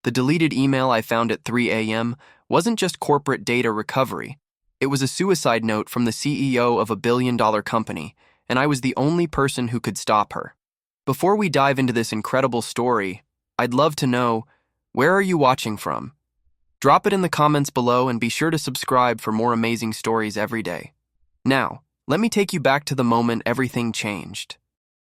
The deleted email I found at 3 a.m. wasn't just corporate data recovery. It was a suicide note from the CEO of a billion-dollar company, and I was the only person who could stop her. Before we dive into this incredible story, I'd love to know, where are you watching from? Drop it in the comments below and be sure to subscribe for more amazing stories every day. Now, let me take you back to the moment everything changed.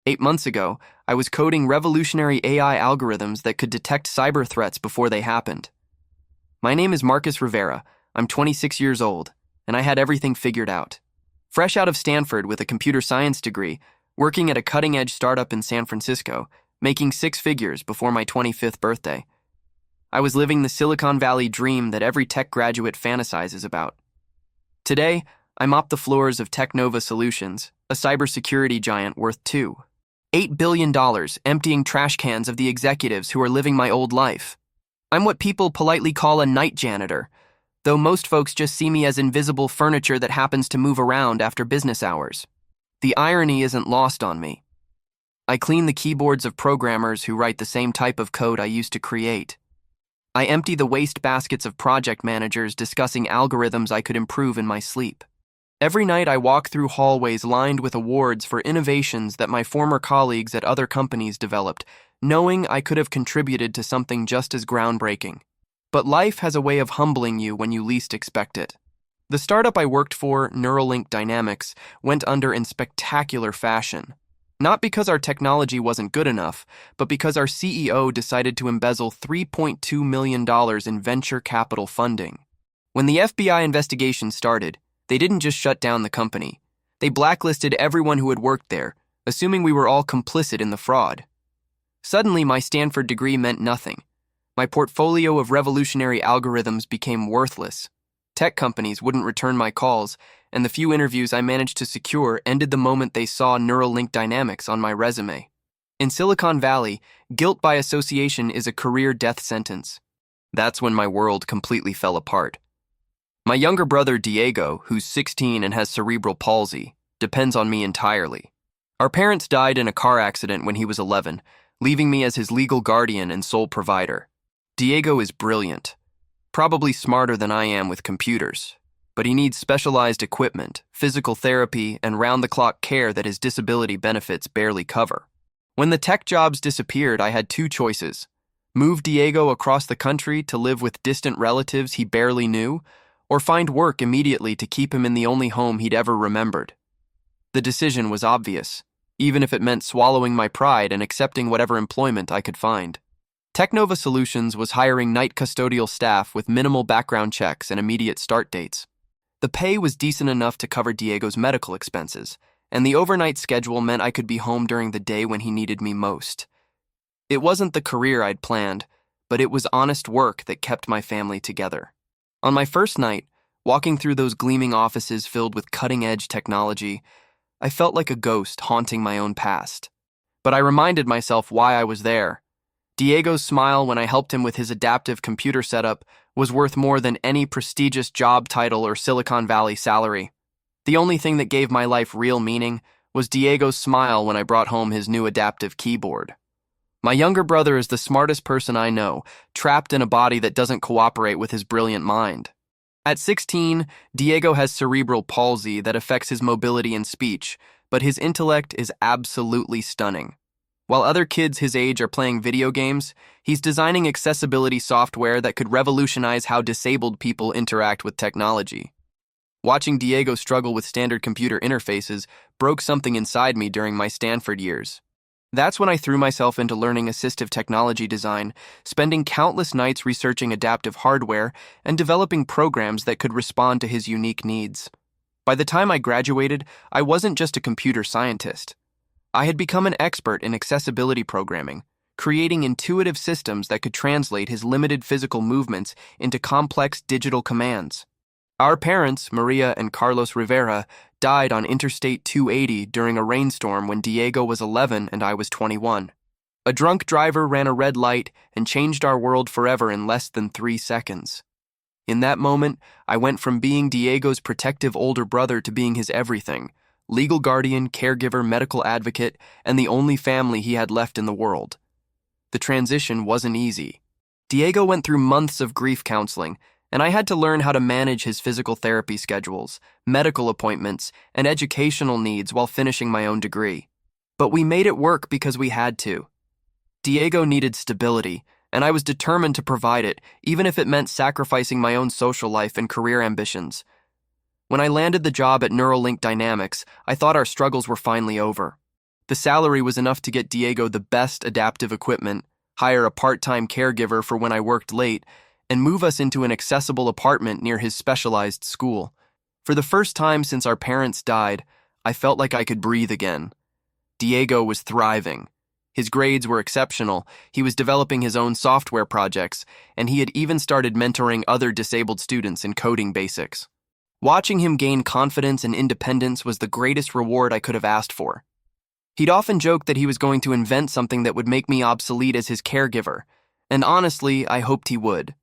8 months ago, I was coding revolutionary AI algorithms that could detect cyber threats before they happened. My name is Marcus Rivera. I'm 26 years old, and I had everything figured out. Fresh out of Stanford with a computer science degree, working at a cutting-edge startup in San Francisco, making 6 figures before my 25th birthday. I was living the Silicon Valley dream that every tech graduate fantasizes about. Today, I mop the floors of Technova Solutions, a cybersecurity giant worth $8 billion, emptying trash cans of the executives who are living my old life. I'm what people politely call a night janitor, though most folks just see me as invisible furniture that happens to move around after business hours. The irony isn't lost on me. I clean the keyboards of programmers who write the same type of code I used to create. I empty the waste baskets of project managers discussing algorithms I could improve in my sleep. Every night I walk through hallways lined with awards for innovations that my former colleagues at other companies developed, knowing I could have contributed to something just as groundbreaking. But life has a way of humbling you when you least expect it. The startup I worked for, Neuralink Dynamics, went under in spectacular fashion. Not because our technology wasn't good enough, but because our CEO decided to embezzle $3.2 million in venture capital funding. When the FBI investigation started, they didn't just shut down the company. They blacklisted everyone who had worked there, assuming we were all complicit in the fraud. Suddenly, my Stanford degree meant nothing. My portfolio of revolutionary algorithms became worthless. Tech companies wouldn't return my calls, and the few interviews I managed to secure ended the moment they saw Neuralink Dynamics on my resume. In Silicon Valley, guilt by association is a career death sentence. That's when my world completely fell apart. My younger brother Diego, who's 16 and has cerebral palsy, depends on me entirely. Our parents died in a car accident when he was 11, leaving me as his legal guardian and sole provider. Diego is brilliant, probably smarter than I am with computers, but he needs specialized equipment, physical therapy, and round-the-clock care that his disability benefits barely cover. When the tech jobs disappeared, I had 2 choices: move Diego across the country to live with distant relatives he barely knew, or find work immediately to keep him in the only home he'd ever remembered. The decision was obvious, even if it meant swallowing my pride and accepting whatever employment I could find. Technova Solutions was hiring night custodial staff with minimal background checks and immediate start dates. The pay was decent enough to cover Diego's medical expenses, and the overnight schedule meant I could be home during the day when he needed me most. It wasn't the career I'd planned, but it was honest work that kept my family together. On my first night, walking through those gleaming offices filled with cutting-edge technology, I felt like a ghost haunting my own past. But I reminded myself why I was there. Diego's smile when I helped him with his adaptive computer setup was worth more than any prestigious job title or Silicon Valley salary. The only thing that gave my life real meaning was Diego's smile when I brought home his new adaptive keyboard. My younger brother is the smartest person I know, trapped in a body that doesn't cooperate with his brilliant mind. At 16, Diego has cerebral palsy that affects his mobility and speech, but his intellect is absolutely stunning. While other kids his age are playing video games, he's designing accessibility software that could revolutionize how disabled people interact with technology. Watching Diego struggle with standard computer interfaces broke something inside me during my Stanford years. That's when I threw myself into learning assistive technology design, spending countless nights researching adaptive hardware and developing programs that could respond to his unique needs. By the time I graduated, I wasn't just a computer scientist. I had become an expert in accessibility programming, creating intuitive systems that could translate his limited physical movements into complex digital commands. Our parents, Maria and Carlos Rivera, died on Interstate 280 during a rainstorm when Diego was 11 and I was 21. A drunk driver ran a red light and changed our world forever in less than 3 seconds. In that moment, I went from being Diego's protective older brother to being his everything: legal guardian, caregiver, medical advocate, and the only family he had left in the world. The transition wasn't easy. Diego went through months of grief counseling, and I had to learn how to manage his physical therapy schedules, medical appointments, and educational needs while finishing my own degree. But we made it work because we had to. Diego needed stability, and I was determined to provide it, even if it meant sacrificing my own social life and career ambitions. When I landed the job at Neuralink Dynamics, I thought our struggles were finally over. The salary was enough to get Diego the best adaptive equipment, hire a part-time caregiver for when I worked late, and move us into an accessible apartment near his specialized school. For the first time since our parents died, I felt like I could breathe again. Diego was thriving. His grades were exceptional, he was developing his own software projects, and he had even started mentoring other disabled students in coding basics. Watching him gain confidence and independence was the greatest reward I could have asked for. He'd often joked that he was going to invent something that would make me obsolete as his caregiver, and honestly, I hoped he would.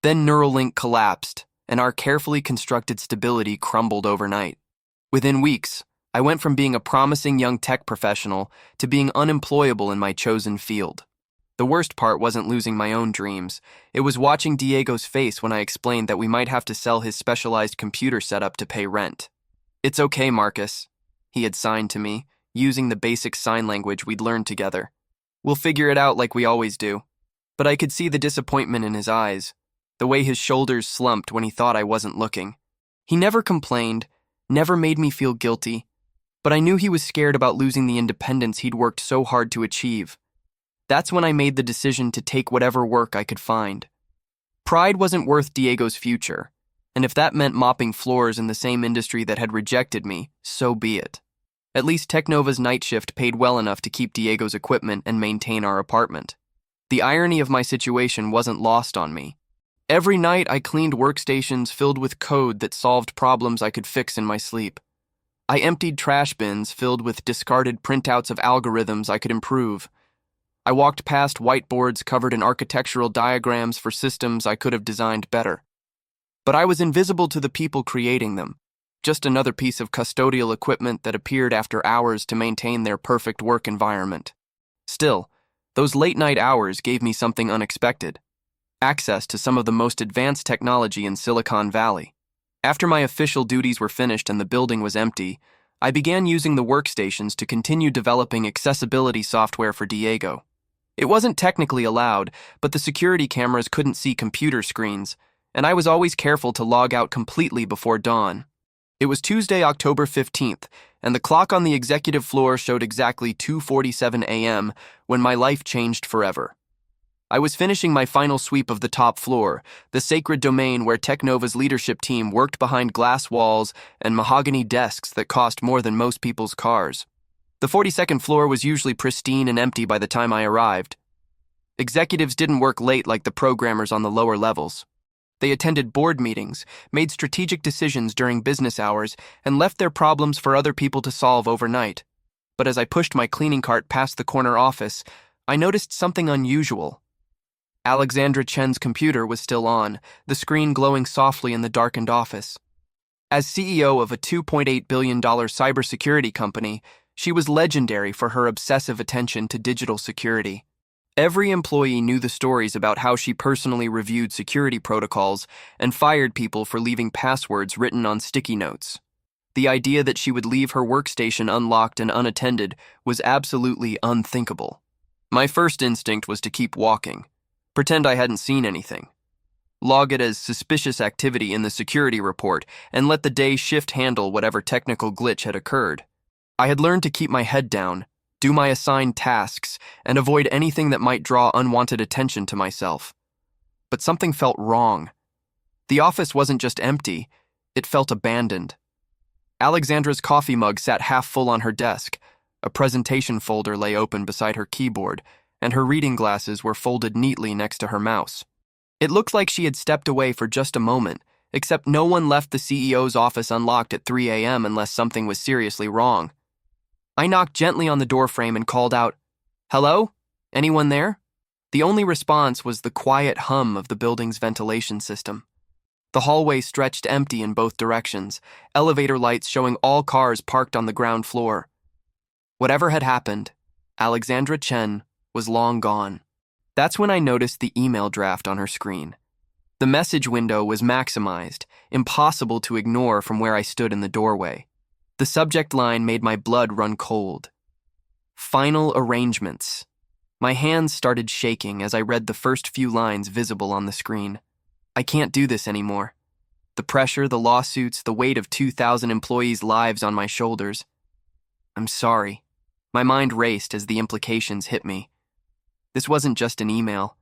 Then Neuralink collapsed, and our carefully constructed stability crumbled overnight. Within weeks, I went from being a promising young tech professional to being unemployable in my chosen field. The worst part wasn't losing my own dreams. It was watching Diego's face when I explained that we might have to sell his specialized computer setup to pay rent. "It's okay, Marcus," he had signed to me, using the basic sign language we'd learned together. "We'll figure it out like we always do." But I could see the disappointment in his eyes, the way his shoulders slumped when he thought I wasn't looking. He never complained, never made me feel guilty, but I knew he was scared about losing the independence he'd worked so hard to achieve. That's when I made the decision to take whatever work I could find. Pride wasn't worth Diego's future, and if that meant mopping floors in the same industry that had rejected me, so be it. At least Technova's night shift paid well enough to keep Diego's equipment and maintain our apartment. The irony of my situation wasn't lost on me. Every night I cleaned workstations filled with code that solved problems I could fix in my sleep. I emptied trash bins filled with discarded printouts of algorithms I could improve. I walked past whiteboards covered in architectural diagrams for systems I could have designed better. But I was invisible to the people creating them, just another piece of custodial equipment that appeared after hours to maintain their perfect work environment. Still, those late-night hours gave me something unexpected: access to some of the most advanced technology in Silicon Valley. After my official duties were finished and the building was empty, I began using the workstations to continue developing accessibility software for Diego. It wasn't technically allowed, but the security cameras couldn't see computer screens, and I was always careful to log out completely before dawn. It was Tuesday, October 15th, and the clock on the executive floor showed exactly 2:47 a.m. when my life changed forever. I was finishing my final sweep of the top floor, the sacred domain where Technova's leadership team worked behind glass walls and mahogany desks that cost more than most people's cars. The 42nd floor was usually pristine and empty by the time I arrived. Executives didn't work late like the programmers on the lower levels. They attended board meetings, made strategic decisions during business hours, and left their problems for other people to solve overnight. But as I pushed my cleaning cart past the corner office, I noticed something unusual. Alexandra Chen's computer was still on, the screen glowing softly in the darkened office. As CEO of a $2.8 billion cybersecurity company, she was legendary for her obsessive attention to digital security. Every employee knew the stories about how she personally reviewed security protocols and fired people for leaving passwords written on sticky notes. The idea that she would leave her workstation unlocked and unattended was absolutely unthinkable. My first instinct was to keep walking, pretend I hadn't seen anything, log it as suspicious activity in the security report, and let the day shift handle whatever technical glitch had occurred. I had learned to keep my head down, do my assigned tasks, and avoid anything that might draw unwanted attention to myself. But something felt wrong. The office wasn't just empty, it felt abandoned. Alexandra's coffee mug sat half full on her desk, a presentation folder lay open beside her keyboard, and her reading glasses were folded neatly next to her mouse. It looked like she had stepped away for just a moment, except no one left the CEO's office unlocked at 3 a.m. unless something was seriously wrong. I knocked gently on the doorframe and called out, "Hello? Anyone there?" The only response was the quiet hum of the building's ventilation system. The hallway stretched empty in both directions, elevator lights showing all cars parked on the ground floor. Whatever had happened, Alexandra Chen was long gone. That's when I noticed the email draft on her screen. The message window was maximized, impossible to ignore from where I stood in the doorway. The subject line made my blood run cold. Final arrangements. My hands started shaking as I read the first few lines visible on the screen. I can't do this anymore. The pressure, the lawsuits, the weight of 2,000 employees' lives on my shoulders. I'm sorry. My mind raced as the implications hit me. This wasn't just an email.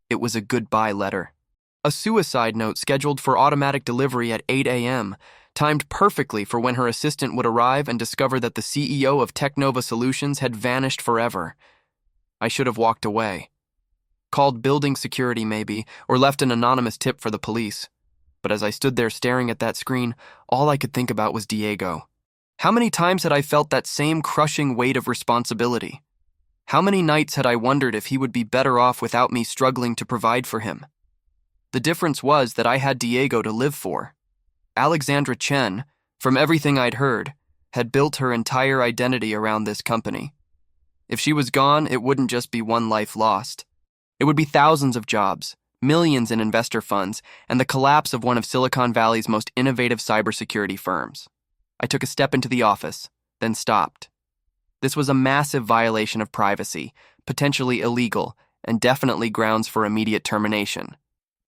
It was a goodbye letter. A suicide note scheduled for automatic delivery at 8 a.m., timed perfectly for when her assistant would arrive and discover that the CEO of Technova Solutions had vanished forever. I should have walked away. Called building security maybe, or left an anonymous tip for the police. But as I stood there staring at that screen, all I could think about was Diego. How many times had I felt that same crushing weight of responsibility? How many nights had I wondered if he would be better off without me struggling to provide for him? The difference was that I had Diego to live for. Alexandra Chen, from everything I'd heard, had built her entire identity around this company. If she was gone, it wouldn't just be one life lost. It would be thousands of jobs, millions in investor funds, and the collapse of one of Silicon Valley's most innovative cybersecurity firms. I took a step into the office, then stopped. This was a massive violation of privacy, potentially illegal, and definitely grounds for immediate termination.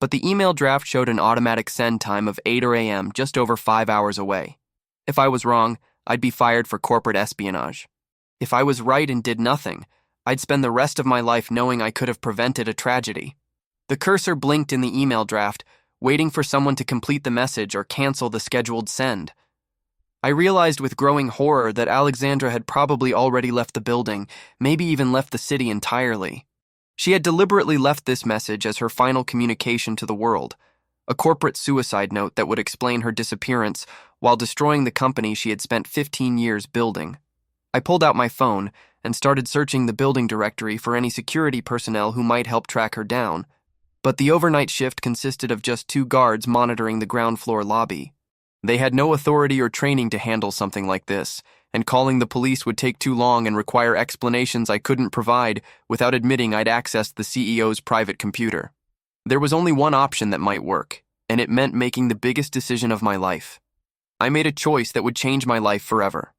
But the email draft showed an automatic send time of 8 a.m., just over 5 hours away. If I was wrong, I'd be fired for corporate espionage. If I was right and did nothing, I'd spend the rest of my life knowing I could have prevented a tragedy. The cursor blinked in the email draft, waiting for someone to complete the message or cancel the scheduled send. I realized with growing horror that Alexandra had probably already left the building, maybe even left the city entirely. She had deliberately left this message as her final communication to the world, a corporate suicide note that would explain her disappearance while destroying the company she had spent 15 years building. I pulled out my phone and started searching the building directory for any security personnel who might help track her down, but the overnight shift consisted of just 2 guards monitoring the ground floor lobby. They had no authority or training to handle something like this, and calling the police would take too long and require explanations I couldn't provide without admitting I'd accessed the CEO's private computer. There was only one option that might work, and it meant making the biggest decision of my life. I made a choice that would change my life forever.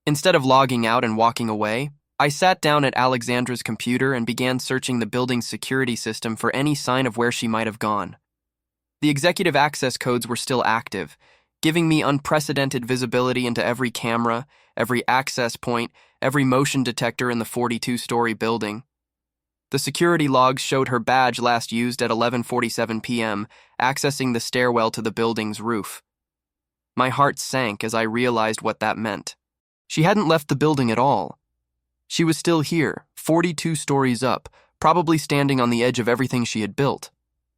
Instead of logging out and walking away, I sat down at Alexandra's computer and began searching the building's security system for any sign of where she might have gone. The executive access codes were still active, giving me unprecedented visibility into every camera, every access point, every motion detector in the 42-story building. The security logs showed her badge last used at 11:47 p.m., accessing the stairwell to the building's roof. My heart sank as I realized what that meant. She hadn't left the building at all. She was still here, 42 stories up, probably standing on the edge of everything she had built.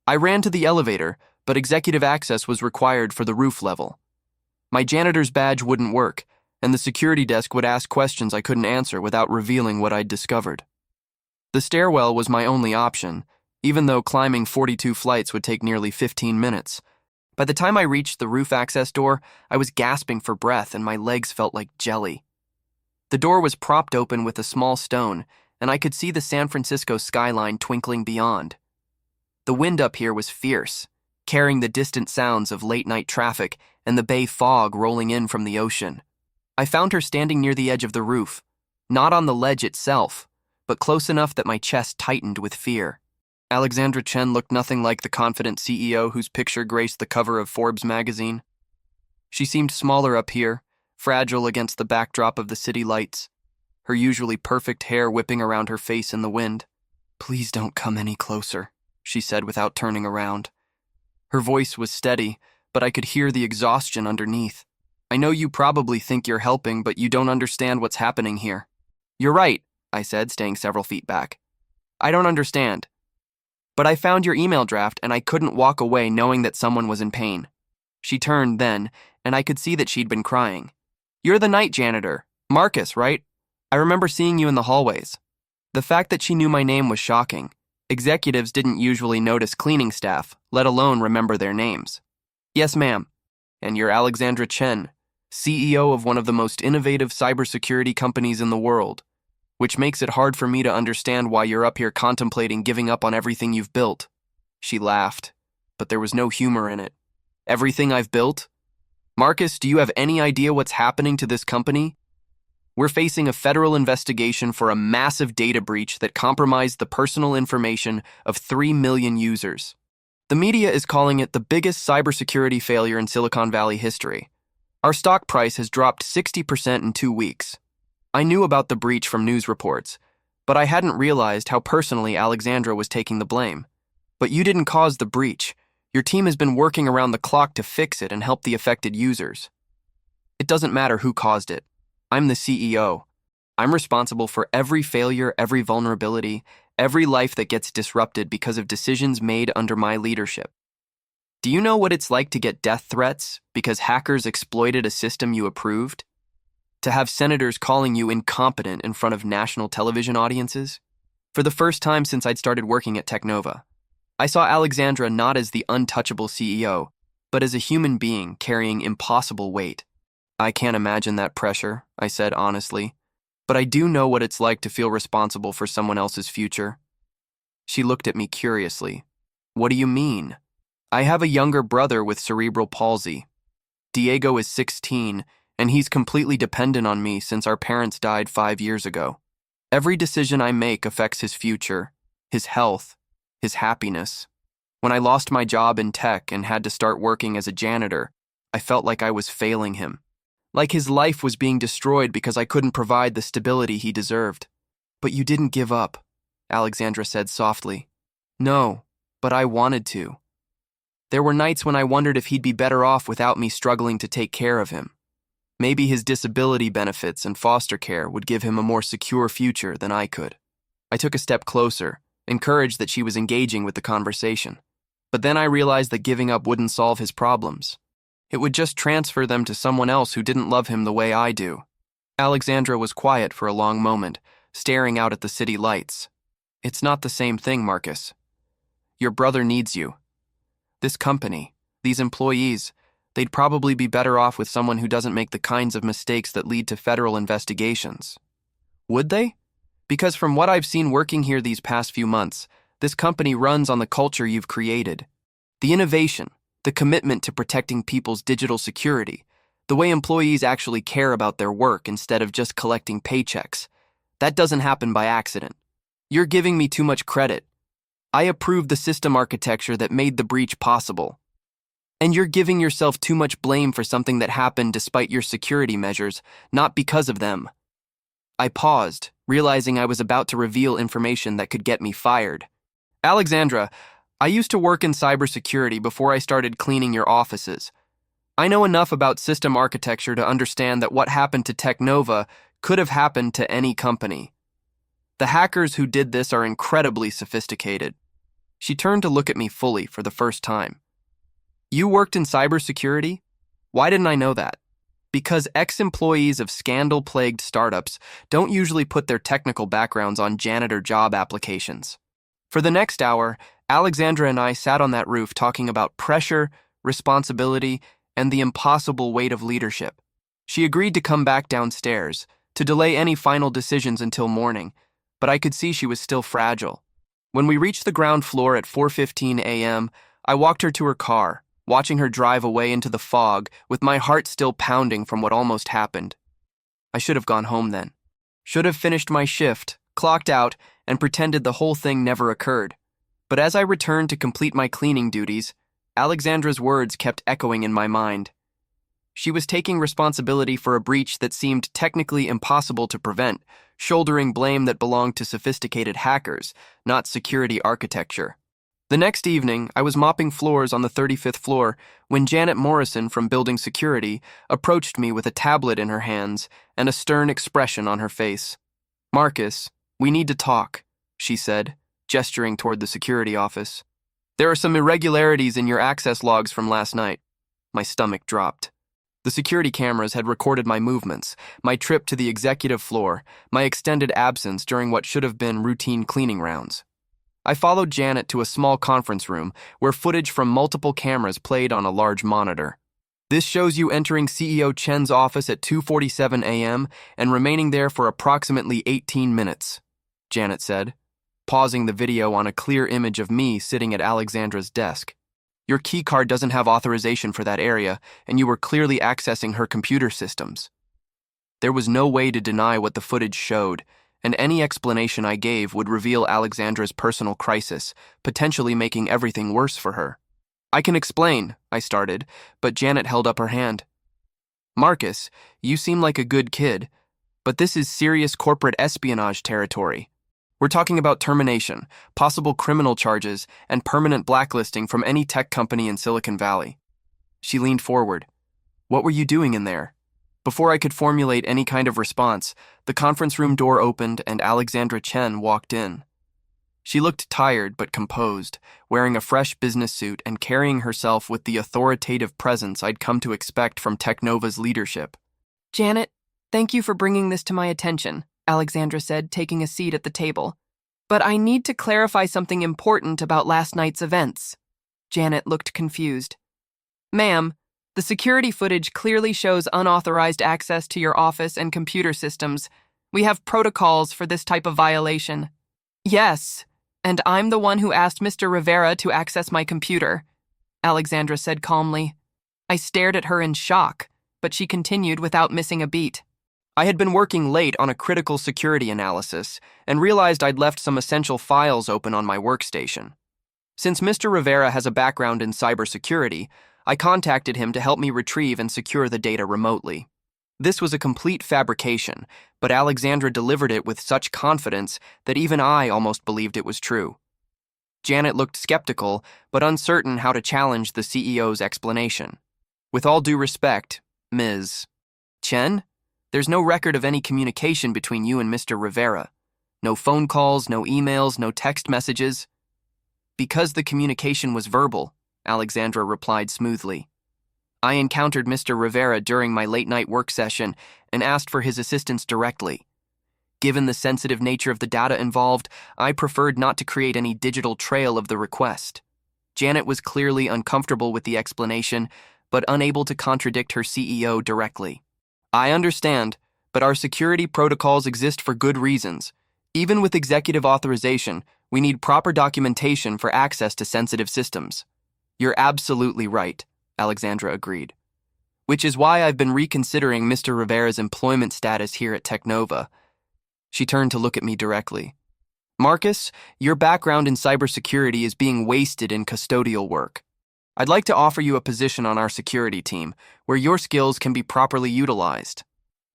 I ran to the elevator, but executive access was required for the roof level. My janitor's badge wouldn't work, and the security desk would ask questions I couldn't answer without revealing what I'd discovered. The stairwell was my only option, even though climbing 42 flights would take nearly 15 minutes. By the time I reached the roof access door, I was gasping for breath and my legs felt like jelly. The door was propped open with a small stone, and I could see the San Francisco skyline twinkling beyond. The wind up here was fierce, carrying the distant sounds of late-night traffic and the bay fog rolling in from the ocean. I found her standing near the edge of the roof, not on the ledge itself, but close enough that my chest tightened with fear. Alexandra Chen looked nothing like the confident CEO whose picture graced the cover of Forbes magazine. She seemed smaller up here, fragile against the backdrop of the city lights, her usually perfect hair whipping around her face in the wind. "Please don't come any closer," she said without turning around. Her voice was steady, but I could hear the exhaustion underneath. "I know you probably think you're helping, but you don't understand what's happening here." "You're right," I said, staying several feet back. "I don't understand. But I found your email draft and I couldn't walk away knowing that someone was in pain." She turned then, and I could see that she'd been crying. "You're the night janitor, Marcus, right? I remember seeing you in the hallways." The fact that she knew my name was shocking. Executives didn't usually notice cleaning staff, let alone remember their names. "Yes, ma'am. And you're Alexandra Chen, CEO of one of the most innovative cybersecurity companies in the world." which makes it hard for me to understand why you're up here contemplating giving up on everything you've built." She laughed, but there was no humor in it. "Everything I've built? Marcus, do you have any idea what's happening to this company? We're facing a federal investigation for a massive data breach that compromised the personal information of 3 million users. The media is calling it the biggest cybersecurity failure in Silicon Valley history. Our stock price has dropped 60% in 2 weeks. I knew about the breach from news reports, but I hadn't realized how personally Alexandra was taking the blame. But you didn't cause the breach. Your team has been working around the clock to fix it and help the affected users. It doesn't matter who caused it. I'm the CEO. I'm responsible for every failure, every vulnerability, every life that gets disrupted because of decisions made under my leadership. Do you know what it's like to get death threats because hackers exploited a system you approved? To have senators calling you incompetent in front of national television audiences? For the first time since I'd started working at Technova, I saw Alexandra not as the untouchable CEO, but as a human being carrying impossible weight. "I can't imagine that pressure," I said honestly, "but I do know what it's like to feel responsible for someone else's future." She looked at me curiously. "What do you mean?" "I have a younger brother with cerebral palsy. Diego is 16, and he's completely dependent on me since our parents died 5 years ago. Every decision I make affects his future, his health, his happiness. When I lost my job in tech and had to start working as a janitor, I felt like I was failing him. Like his life was being destroyed because I couldn't provide the stability he deserved." "But you didn't give up," Alexandra said softly. "No, but I wanted to. There were nights when I wondered if he'd be better off without me struggling to take care of him. Maybe his disability benefits and foster care would give him a more secure future than I could." I took a step closer, encouraged that she was engaging with the conversation. But then I realized that giving up wouldn't solve his problems. It would just transfer them to someone else who didn't love him the way I do. Alexandra was quiet for a long moment, staring out at the city lights. "It's not the same thing, Marcus. Your brother needs you. This company, these employees, they'd probably be better off with someone who doesn't make the kinds of mistakes that lead to federal investigations." "Would they? Because from what I've seen working here these past few months, this company runs on the culture you've created. The innovation, the commitment to protecting people's digital security, the way employees actually care about their work instead of just collecting paychecks. That doesn't happen by accident. You're giving me too much credit. I approved the system architecture that made the breach possible. And you're giving yourself too much blame for something that happened despite your security measures, not because of them." I paused, realizing I was about to reveal information that could get me fired. "Alexandra, I used to work in cybersecurity before I started cleaning your offices. I know enough about system architecture to understand that what happened to Technova could have happened to any company. The hackers who did this are incredibly sophisticated." She turned to look at me fully for the first time. "You worked in cybersecurity? Why didn't I know that?" "Because ex-employees of scandal-plagued startups don't usually put their technical backgrounds on janitor job applications." For the next hour, Alexandra and I sat on that roof talking about pressure, responsibility, and the impossible weight of leadership. She agreed to come back downstairs, to delay any final decisions until morning, but I could see she was still fragile. When we reached the ground floor at 4:15 a.m., I walked her to her car, watching her drive away into the fog with my heart still pounding from what almost happened. I should have gone home then. Should have finished my shift, clocked out, and pretended the whole thing never occurred. But as I returned to complete my cleaning duties, Alexandra's words kept echoing in my mind. She was taking responsibility for a breach that seemed technically impossible to prevent, shouldering blame that belonged to sophisticated hackers, not security architecture. The next evening, I was mopping floors on the 35th floor when Janet Morrison from Building Security approached me with a tablet in her hands and a stern expression on her face. "Marcus, we need to talk," she said, gesturing toward the security office. "There are some irregularities in your access logs from last night." My stomach dropped. The security cameras had recorded my movements, my trip to the executive floor, my extended absence during what should have been routine cleaning rounds. I followed Janet to a small conference room where footage from multiple cameras played on a large monitor. This shows you entering CEO Chen's office at 2:47 a.m. and remaining there for approximately 18 minutes, Janet said, pausing the video on a clear image of me sitting at Alexandra's desk. Your keycard doesn't have authorization for that area, and you were clearly accessing her computer systems. There was no way to deny what the footage showed, and any explanation I gave would reveal Alexandra's personal crisis, potentially making everything worse for her. I can explain, I started, but Janet held up her hand. Marcus, you seem like a good kid, but this is serious corporate espionage territory. We're talking about termination, possible criminal charges, and permanent blacklisting from any tech company in Silicon Valley. She leaned forward. What were you doing in there? Before I could formulate any kind of response, the conference room door opened and Alexandra Chen walked in. She looked tired but composed, wearing a fresh business suit and carrying herself with the authoritative presence I'd come to expect from Technova's leadership. Janet, thank you for bringing this to my attention, Alexandra said, taking a seat at the table. But I need to clarify something important about last night's events. Janet looked confused. Ma'am, the security footage clearly shows unauthorized access to your office and computer systems. We have protocols for this type of violation. Yes, and I'm the one who asked Mr. Rivera to access my computer, Alexandra said calmly. I stared at her in shock, but she continued without missing a beat. I had been working late on a critical security analysis and realized I'd left some essential files open on my workstation. Since Mr. Rivera has a background in cybersecurity, I contacted him to help me retrieve and secure the data remotely. This was a complete fabrication, but Alexandra delivered it with such confidence that even I almost believed it was true. Janet looked skeptical, but uncertain how to challenge the CEO's explanation. With all due respect, Ms. Chen, there's no record of any communication between you and Mr. Rivera. No phone calls, no emails, no text messages. Because the communication was verbal, Alexandra replied smoothly. I encountered Mr. Rivera during my late-night work session and asked for his assistance directly. Given the sensitive nature of the data involved, I preferred not to create any digital trail of the request. Janet was clearly uncomfortable with the explanation, but unable to contradict her CEO directly. I understand, but our security protocols exist for good reasons. Even with executive authorization, we need proper documentation for access to sensitive systems. You're absolutely right, Alexandra agreed. Which is why I've been reconsidering Mr. Rivera's employment status here at Technova. She turned to look at me directly. Marcus, your background in cybersecurity is being wasted in custodial work. I'd like to offer you a position on our security team, where your skills can be properly utilized.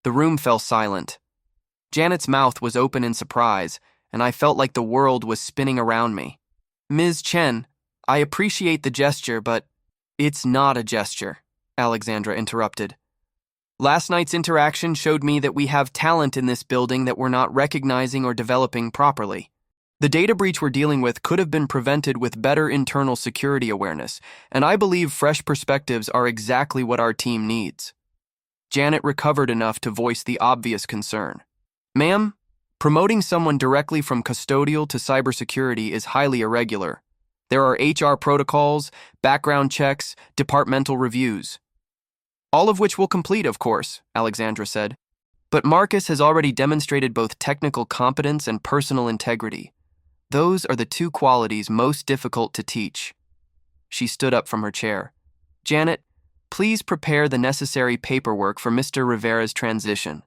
The room fell silent. Janet's mouth was open in surprise, and I felt like the world was spinning around me. Ms. Chen, I appreciate the gesture, but it's not a gesture, Alexandra interrupted. Last night's interaction showed me that we have talent in this building that we're not recognizing or developing properly. The data breach we're dealing with could have been prevented with better internal security awareness, and I believe fresh perspectives are exactly what our team needs. Janet recovered enough to voice the obvious concern. Ma'am, promoting someone directly from custodial to cybersecurity is highly irregular. There are HR protocols, background checks, departmental reviews. All of which we'll complete, of course, Alexandra said. But Marcus has already demonstrated both technical competence and personal integrity. Those are the two qualities most difficult to teach. She stood up from her chair. Janet, please prepare the necessary paperwork for Mr. Rivera's transition.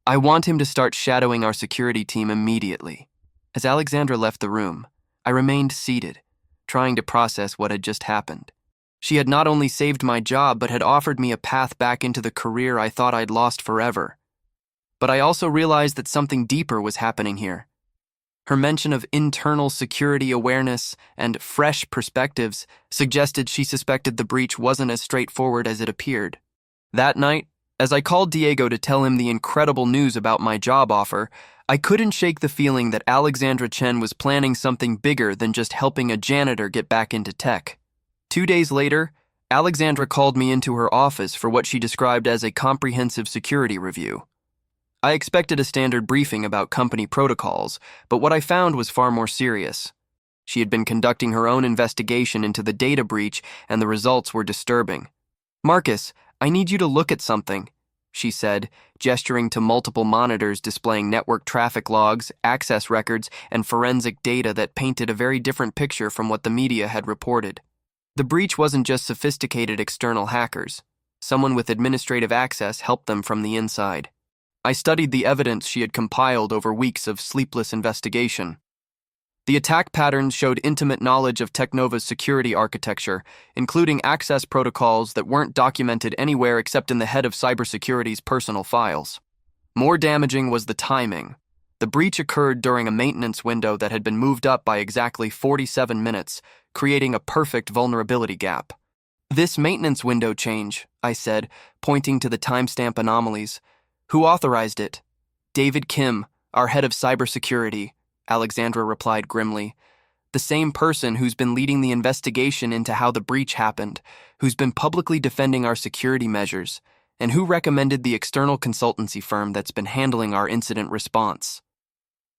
I want him to start shadowing our security team immediately. As Alexandra left the room, I remained seated, trying to process what had just happened. She had not only saved my job, but had offered me a path back into the career I thought I'd lost forever. But I also realized that something deeper was happening here. Her mention of internal security awareness and fresh perspectives suggested she suspected the breach wasn't as straightforward as it appeared. That night, as I called Diego to tell him the incredible news about my job offer, I couldn't shake the feeling that Alexandra Chen was planning something bigger than just helping a janitor get back into tech. 2 days later, Alexandra called me into her office for what she described as a comprehensive security review. I expected a standard briefing about company protocols, but what I found was far more serious. She had been conducting her own investigation into the data breach, and the results were disturbing. Marcus, I need you to look at something, she said, gesturing to multiple monitors displaying network traffic logs, access records, and forensic data that painted a very different picture from what the media had reported. The breach wasn't just sophisticated external hackers. Someone with administrative access helped them from the inside. I studied the evidence she had compiled over weeks of sleepless investigation. The attack patterns showed intimate knowledge of Technova's security architecture, including access protocols that weren't documented anywhere except in the head of cybersecurity's personal files. More damaging was the timing. The breach occurred during a maintenance window that had been moved up by exactly 47 minutes, creating a perfect vulnerability gap. This maintenance window change, I said, pointing to the timestamp anomalies. Who authorized it? David Kim, our head of cybersecurity, Alexandra replied grimly. The same person who's been leading the investigation into how the breach happened, who's been publicly defending our security measures, and who recommended the external consultancy firm that's been handling our incident response.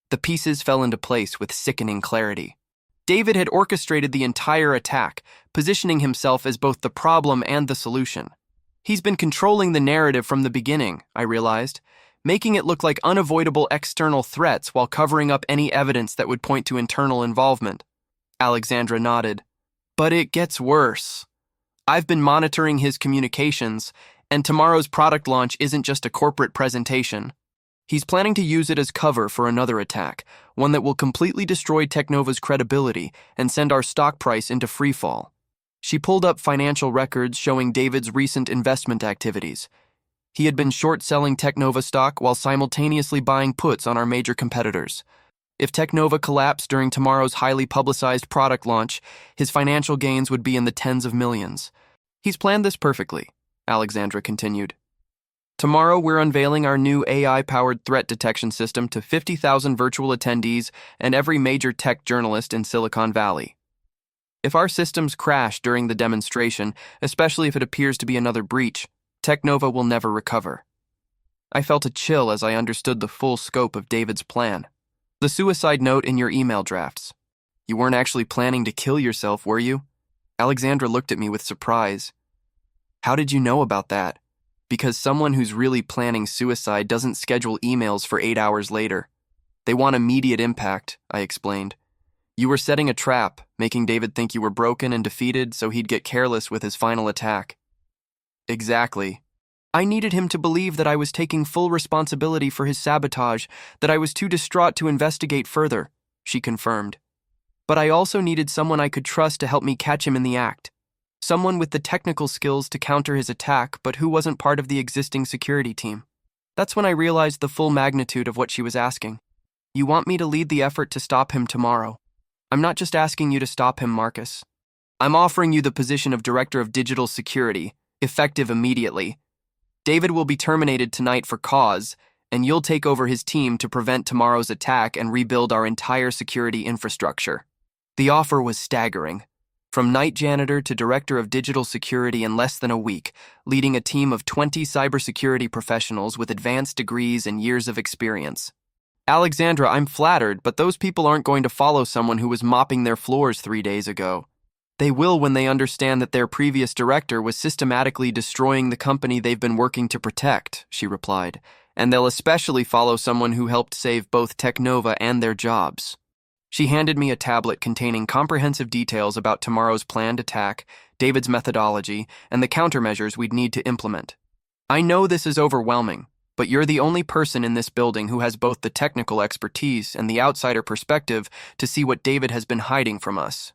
The pieces fell into place with sickening clarity. David had orchestrated the entire attack, positioning himself as both the problem and the solution. He's been controlling the narrative from the beginning, I realized, making it look like unavoidable external threats while covering up any evidence that would point to internal involvement. Alexandra nodded. But it gets worse. I've been monitoring his communications, and tomorrow's product launch isn't just a corporate presentation. He's planning to use it as cover for another attack, one that will completely destroy Technova's credibility and send our stock price into freefall. She pulled up financial records showing David's recent investment activities. He had been short-selling Technova stock while simultaneously buying puts on our major competitors. If Technova collapsed during tomorrow's highly publicized product launch, his financial gains would be in the tens of millions. He's planned this perfectly, Alexandra continued. Tomorrow we're unveiling our new AI-powered threat detection system to 50,000 virtual attendees and every major tech journalist in Silicon Valley. If our systems crash during the demonstration, especially if it appears to be another breach, Technova will never recover. I felt a chill as I understood the full scope of David's plan. The suicide note in your email drafts. You weren't actually planning to kill yourself, were you? Alexandra looked at me with surprise. How did you know about that? Because someone who's really planning suicide doesn't schedule emails for 8 hours later. They want immediate impact, I explained. You were setting a trap, making David think you were broken and defeated so he'd get careless with his final attack. Exactly. I needed him to believe that I was taking full responsibility for his sabotage, that I was too distraught to investigate further, she confirmed. But I also needed someone I could trust to help me catch him in the act. Someone with the technical skills to counter his attack, but who wasn't part of the existing security team. That's when I realized the full magnitude of what she was asking. You want me to lead the effort to stop him tomorrow. I'm not just asking you to stop him, Marcus. I'm offering you the position of Director of Digital Security, effective immediately. David will be terminated tonight for cause, and you'll take over his team to prevent tomorrow's attack and rebuild our entire security infrastructure. The offer was staggering. From night janitor to Director of Digital Security in less than a week, leading a team of 20 cybersecurity professionals with advanced degrees and years of experience. Alexandra, I'm flattered, but those people aren't going to follow someone who was mopping their floors 3 days ago. They will when they understand that their previous director was systematically destroying the company they've been working to protect, she replied, and they'll especially follow someone who helped save both Technova and their jobs. She handed me a tablet containing comprehensive details about tomorrow's planned attack, David's methodology, and the countermeasures we'd need to implement. I know this is overwhelming, but you're the only person in this building who has both the technical expertise and the outsider perspective to see what David has been hiding from us.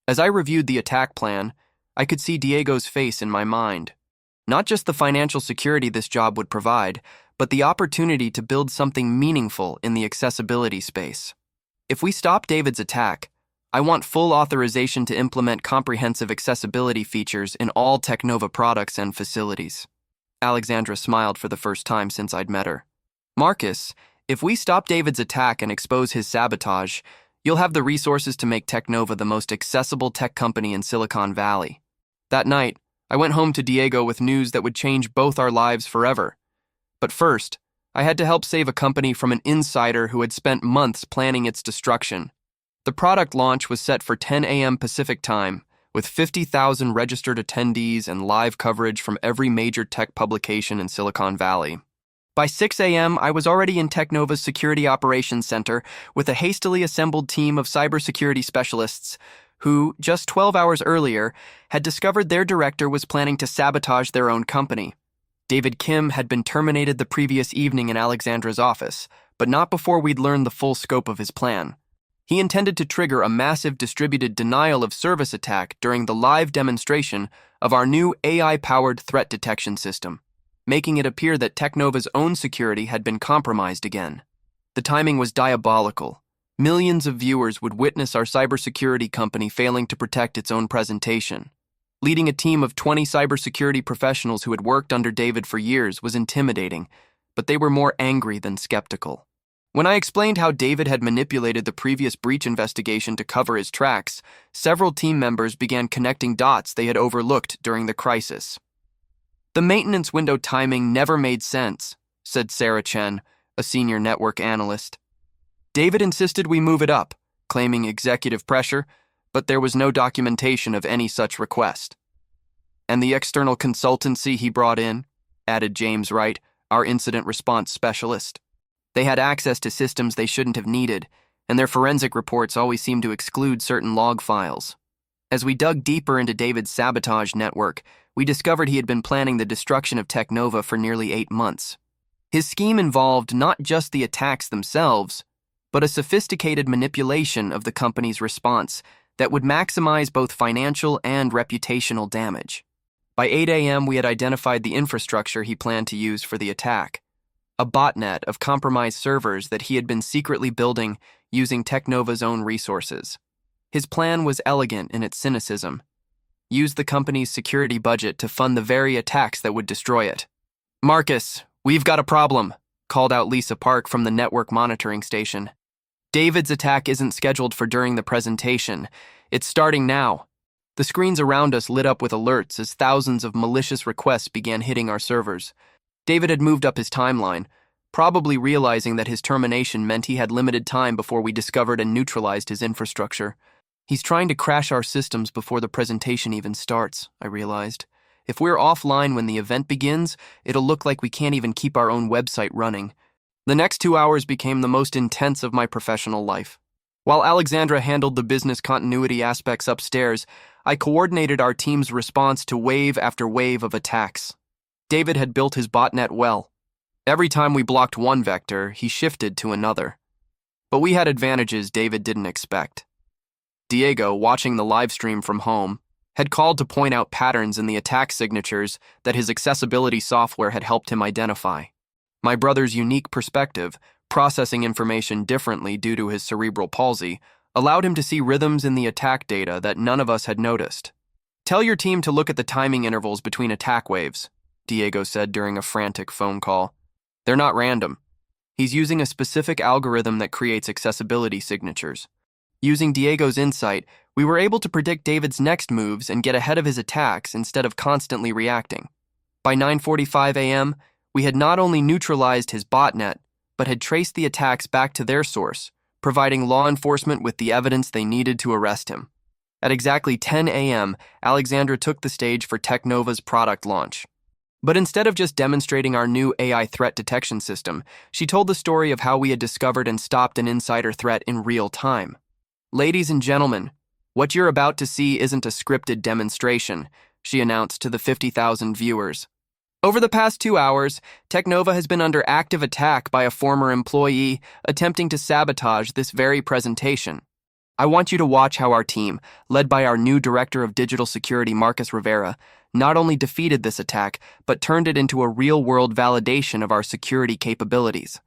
As I reviewed the attack plan, I could see Diego's face in my mind. Not just the financial security this job would provide, but the opportunity to build something meaningful in the accessibility space. If we stop David's attack, I want full authorization to implement comprehensive accessibility features in all Technova products and facilities. Alexandra smiled for the first time since I'd met her. Marcus, if we stop David's attack and expose his sabotage, you'll have the resources to make Technova the most accessible tech company in Silicon Valley. That night, I went home to Diego with news that would change both our lives forever. But first, I had to help save a company from an insider who had spent months planning its destruction. The product launch was set for 10 a.m. Pacific time, with 50,000 registered attendees and live coverage from every major tech publication in Silicon Valley. By 6 a.m., I was already in Technova's Security Operations Center with a hastily assembled team of cybersecurity specialists who, just 12 hours earlier, had discovered their director was planning to sabotage their own company. David Kim had been terminated the previous evening in Alexandra's office, but not before we'd learned the full scope of his plan. He intended to trigger a massive distributed denial of service attack during the live demonstration of our new AI-powered threat detection system, making it appear that Technova's own security had been compromised again. The timing was diabolical. Millions of viewers would witness our cybersecurity company failing to protect its own presentation. Leading a team of 20 cybersecurity professionals who had worked under David for years was intimidating, but they were more angry than skeptical. When I explained how David had manipulated the previous breach investigation to cover his tracks, several team members began connecting dots they had overlooked during the crisis. "The maintenance window timing never made sense," said Sarah Chen, a senior network analyst. "David insisted we move it up, claiming executive pressure, but there was no documentation of any such request." "And the external consultancy he brought in," added James Wright, our incident response specialist. "They had access to systems they shouldn't have needed, and their forensic reports always seemed to exclude certain log files." As we dug deeper into David's sabotage network, we discovered he had been planning the destruction of Technova for nearly 8 months. His scheme involved not just the attacks themselves, but a sophisticated manipulation of the company's response that would maximize both financial and reputational damage. By 8 a.m., we had identified the infrastructure he planned to use for the attack, a botnet of compromised servers that he had been secretly building using Technova's own resources. His plan was elegant in its cynicism. Use the company's security budget to fund the very attacks that would destroy it. "Marcus, we've got a problem," called out Lisa Park from the network monitoring station. "David's attack isn't scheduled for during the presentation. It's starting now." The screens around us lit up with alerts as thousands of malicious requests began hitting our servers. David had moved up his timeline, probably realizing that his termination meant he had limited time before we discovered and neutralized his infrastructure. "He's trying to crash our systems before the presentation even starts," I realized. "If we're offline when the event begins, it'll look like we can't even keep our own website running." The next 2 hours became the most intense of my professional life. While Alexandra handled the business continuity aspects upstairs, I coordinated our team's response to wave after wave of attacks. David had built his botnet well. Every time we blocked one vector, he shifted to another. But we had advantages David didn't expect. Diego, watching the live stream from home, had called to point out patterns in the attack signatures that his accessibility software had helped him identify. My brother's unique perspective, processing information differently due to his cerebral palsy, allowed him to see rhythms in the attack data that none of us had noticed. "Tell your team to look at the timing intervals between attack waves," Diego said during a frantic phone call. "They're not random. He's using a specific algorithm that creates accessibility signatures." Using Diego's insight, we were able to predict David's next moves and get ahead of his attacks instead of constantly reacting. By 9:45 a.m., we had not only neutralized his botnet, but had traced the attacks back to their source, providing law enforcement with the evidence they needed to arrest him. At exactly 10 a.m., Alexandra took the stage for Technova's product launch. But instead of just demonstrating our new AI threat detection system, she told the story of how we had discovered and stopped an insider threat in real time. "Ladies and gentlemen, what you're about to see isn't a scripted demonstration," she announced to the 50,000 viewers. "Over the past 2 hours, Technova has been under active attack by a former employee attempting to sabotage this very presentation. I want you to watch how our team, led by our new Director of Digital Security, Marcus Rivera, not only defeated this attack, but turned it into a real-world validation of our security capabilities."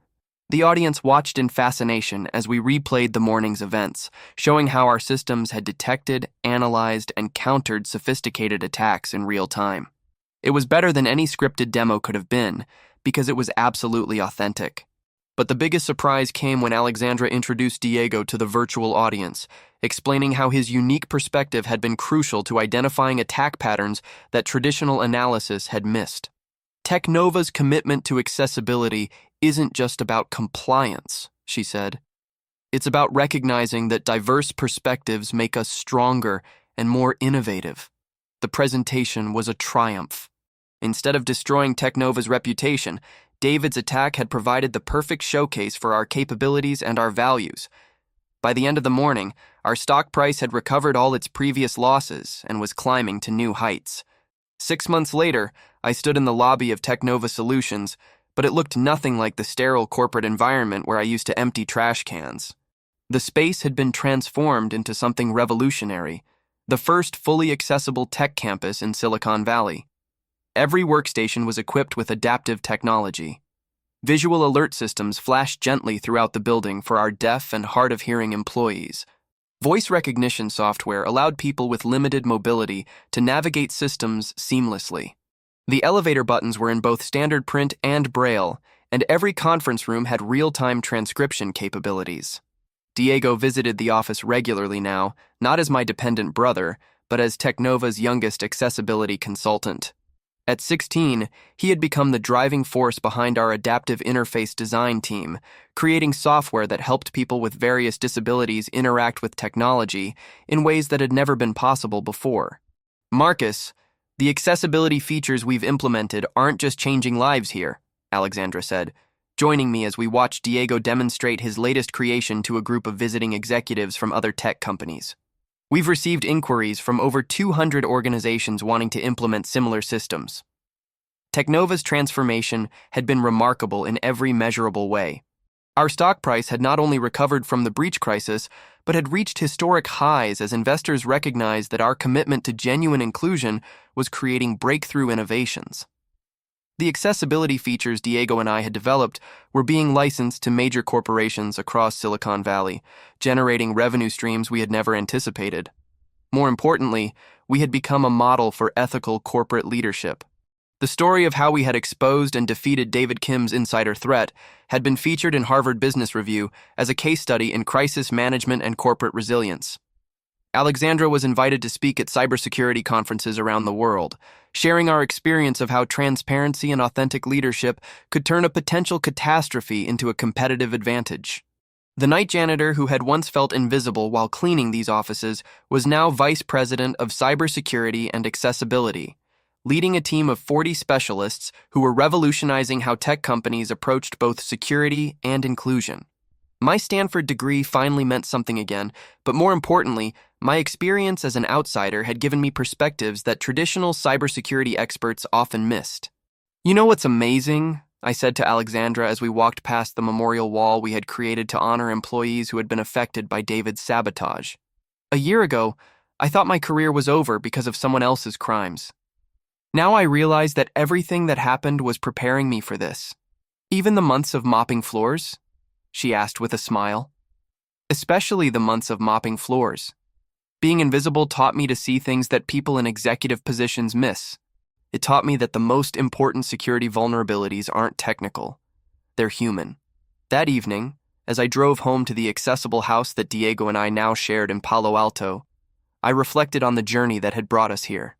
The audience watched in fascination as we replayed the morning's events, showing how our systems had detected, analyzed, and countered sophisticated attacks in real time. It was better than any scripted demo could have been, because it was absolutely authentic. But the biggest surprise came when Alexandra introduced Diego to the virtual audience, explaining how his unique perspective had been crucial to identifying attack patterns that traditional analysis had missed. "Technova's commitment to accessibility isn't just about compliance," she said. "It's about recognizing that diverse perspectives make us stronger and more innovative. The presentation was a triumph. Instead of destroying Technova's reputation, David's attack had provided the perfect showcase for our capabilities and our values. By the end of the morning, our stock price had recovered all its previous losses and was climbing to new heights. 6 months later, I stood in the lobby of Technova Solutions, but it looked nothing like the sterile corporate environment where I used to empty trash cans. The space had been transformed into something revolutionary, the first fully accessible tech campus in Silicon Valley. Every workstation was equipped with adaptive technology. Visual alert systems flashed gently throughout the building for our deaf and hard-of-hearing employees. Voice recognition software allowed people with limited mobility to navigate systems seamlessly. The elevator buttons were in both standard print and braille, and every conference room had real-time transcription capabilities. Diego visited the office regularly now, not as my dependent brother, but as Technova's youngest accessibility consultant. At 16, he had become the driving force behind our adaptive interface design team, creating software that helped people with various disabilities interact with technology in ways that had never been possible before. Marcus, the accessibility features we've implemented aren't just changing lives here, Alexandra said, joining me as we watched Diego demonstrate his latest creation to a group of visiting executives from other tech companies. We've received inquiries from over 200 organizations wanting to implement similar systems. Technova's transformation had been remarkable in every measurable way. Our stock price had not only recovered from the breach crisis, but had reached historic highs as investors recognized that our commitment to genuine inclusion was creating breakthrough innovations. The accessibility features Diego and I had developed were being licensed to major corporations across Silicon Valley, generating revenue streams we had never anticipated. More importantly, we had become a model for ethical corporate leadership. The story of how we had exposed and defeated David Kim's insider threat had been featured in Harvard Business Review as a case study in crisis management and corporate resilience. Alexandra was invited to speak at cybersecurity conferences around the world, sharing our experience of how transparency and authentic leadership could turn a potential catastrophe into a competitive advantage. The night janitor who had once felt invisible while cleaning these offices was now vice president of cybersecurity and accessibility, leading a team of 40 specialists who were revolutionizing how tech companies approached both security and inclusion. My Stanford degree finally meant something again, but more importantly, my experience as an outsider had given me perspectives that traditional cybersecurity experts often missed. "You know what's amazing?" I said to Alexandra as we walked past the memorial wall we had created to honor employees who had been affected by David's sabotage. "A year ago, I thought my career was over because of someone else's crimes. Now I realize that everything that happened was preparing me for this. Even the months of mopping floors?" she asked with a smile. "Especially the months of mopping floors. Being invisible taught me to see things that people in executive positions miss. It taught me that the most important security vulnerabilities aren't technical. They're human." That evening, as I drove home to the accessible house that Diego and I now shared in Palo Alto, I reflected on the journey that had brought us here.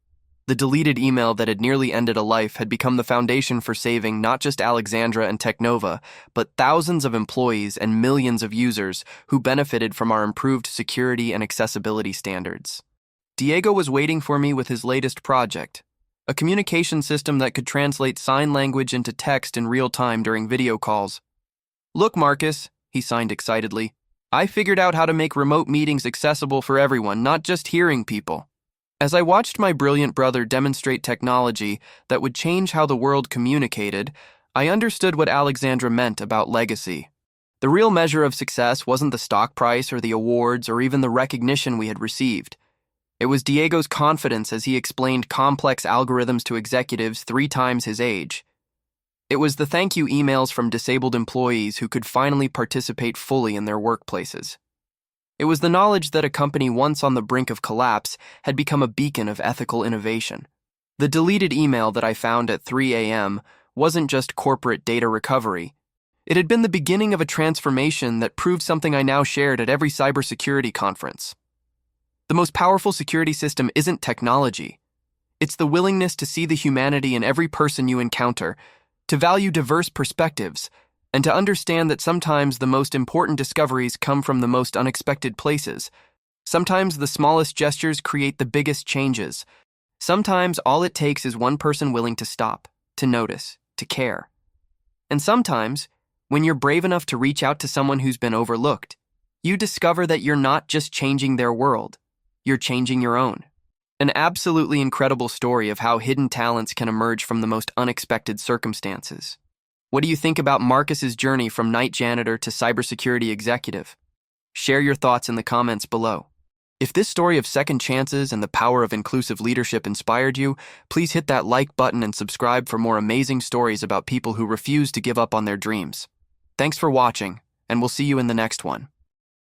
The deleted email that had nearly ended a life had become the foundation for saving not just Alexandra and Technova, but thousands of employees and millions of users who benefited from our improved security and accessibility standards. Diego was waiting for me with his latest project, a communication system that could translate sign language into text in real time during video calls. "Look, Marcus," he signed excitedly, "I figured out how to make remote meetings accessible for everyone, not just hearing people." As I watched my brilliant brother demonstrate technology that would change how the world communicated, I understood what Alexandra meant about legacy. The real measure of success wasn't the stock price or the awards or even the recognition we had received. It was Diego's confidence as he explained complex algorithms to executives 3 times his age. It was the thank you emails from disabled employees who could finally participate fully in their workplaces. It was the knowledge that a company once on the brink of collapse had become a beacon of ethical innovation. The deleted email that I found at 3 a.m. wasn't just corporate data recovery. It had been the beginning of a transformation that proved something I now shared at every cybersecurity conference. The most powerful security system isn't technology. It's the willingness to see the humanity in every person you encounter, to value diverse perspectives, and to understand that sometimes the most important discoveries come from the most unexpected places. Sometimes the smallest gestures create the biggest changes. Sometimes all it takes is one person willing to stop, to notice, to care. And sometimes, when you're brave enough to reach out to someone who's been overlooked, you discover that you're not just changing their world, you're changing your own. An absolutely incredible story of how hidden talents can emerge from the most unexpected circumstances. What do you think about Marcus's journey from night janitor to cybersecurity executive? Share your thoughts in the comments below. If this story of second chances and the power of inclusive leadership inspired you, please hit that like button and subscribe for more amazing stories about people who refuse to give up on their dreams. Thanks for watching, and we'll see you in the next one.